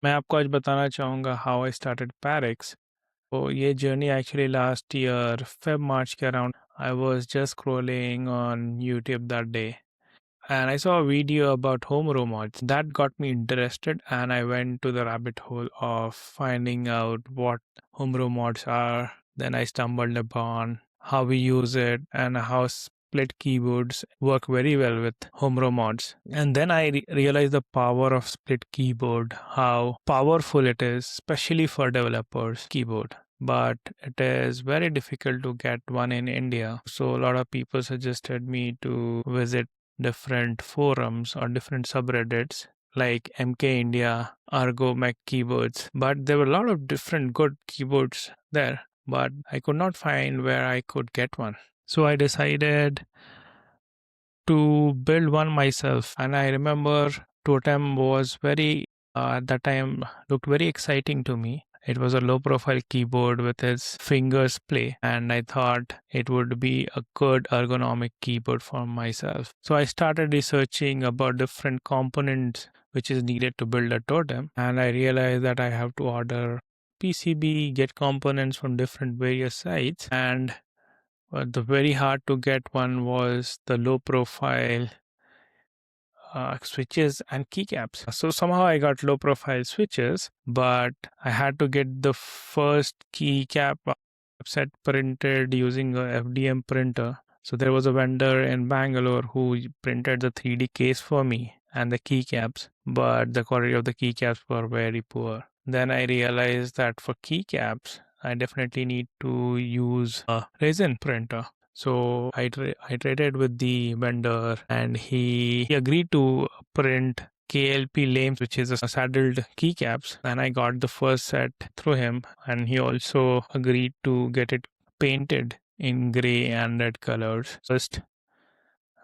मैं आपको आज बताना चाहूँगा हाउ आई स्टार्टेड पैरिक्स। तो ये journey actually last year Feb March के around I was just scrolling on YouTube that day and I saw a video about home robots that got me interested, and I went to the rabbit hole of finding out what home robots are. Then I stumbled upon how we use it and how split keyboards work very well with home robots. And then I realized the power of split keyboard, how powerful it is, especially for developers keyboard. But it is very difficult to get one in India. So a lot of people suggested me to visit different forums or different subreddits like MK India, Argo Mac keyboards. But there were a lot of different good keyboards there, but I could not find where I could get one. So I decided to build one myself. And I remember Totem was very, at that time, looked very exciting to me. It was a low profile keyboard with its fingers play, and I thought it would be a good ergonomic keyboard for myself. So I started researching about different components which is needed to build a totem, and I realized that I have to order PCB, get components from different various sites, and the very hard to get one was the low profile switches and keycaps. So somehow I got low profile switches, but I had to get the first keycap set printed using a FDM printer. So there was a vendor in Bangalore who printed the 3D case for me and the keycaps, but the quality of the keycaps were very poor. Then I realized that for keycaps, I definitely need to use a resin printer. So I traded with the vendor, and he agreed to print KLP lames, which is a saddled keycaps, and I got the first set through him, and he also agreed to get it painted in gray and red colors. First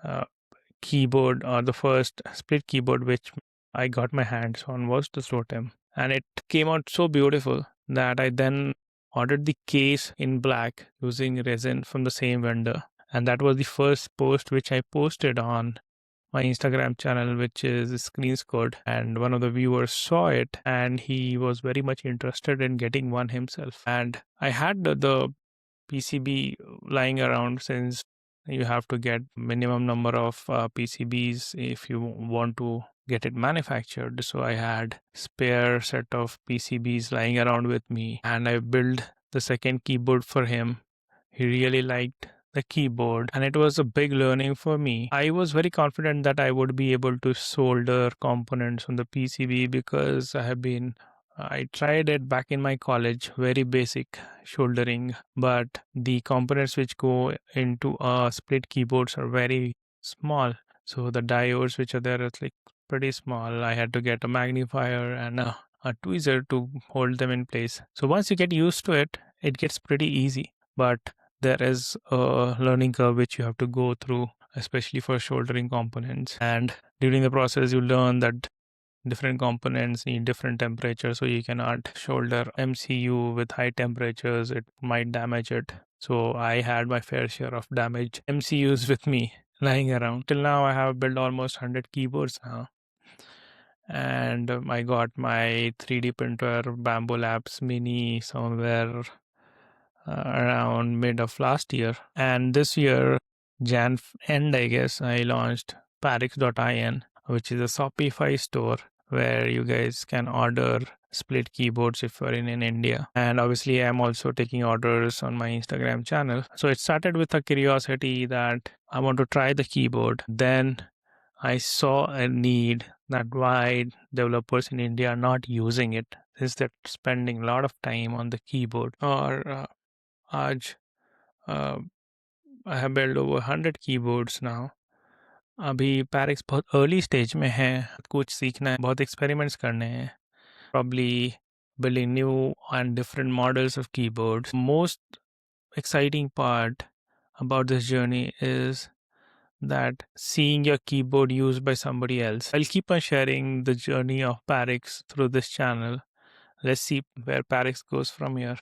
uh, keyboard, or the first split keyboard which I got my hands on, was the Totem, and it came out so beautiful that I then ordered the case in black using resin from the same vendor. And that was the first post which I posted on my Instagram channel, which is Screen Squad. And one of the viewers saw it, and he was very much interested in getting one himself. And I had the PCB lying around, since you have to get minimum number of PCBs if you want to get it manufactured. So I had spare set of PCBs lying around with me, and I built the second keyboard for him. He really liked the keyboard, and it was a big learning for me. I was very confident that I would be able to solder components on the PCB because I tried it back in my college, very basic soldering, but the components which go into a split keyboards are very small. So the diodes which are there, it's like pretty small. I had to get a magnifier and a tweezer to hold them in place. So once you get used to it, it gets pretty easy. But there is a learning curve which you have to go through, especially for soldering components. And during the process, you learn that different components need different temperatures, so you cannot solder MCU with high temperatures, it might damage it. So I had my fair share of damaged MCUs with me lying around. Till now I have built almost 100 keyboards now, and I got my 3D printer Bamboo Labs Mini somewhere around mid of last year, and this year Jan end, I guess, I launched Parix.in, which is a Shopify store where you guys can order split keyboards if you're in India. And obviously I'm also taking orders on my Instagram channel. So it started with a curiosity that I want to try the keyboard. Then I saw a need that why developers in India are not using it, is that spending a lot of time on the keyboard. Or आज I have built over 100 keyboards now. अभी पैरिक्स बहुत early stage में है, कुछ सीखना है, बहुत experiments करने हैं. Probably building new and different models of keyboards. Most exciting part about this journey is that seeing your keyboard used by somebody else. I'll keep on sharing the journey of Parix through this channel. Let's see where Parix goes from here.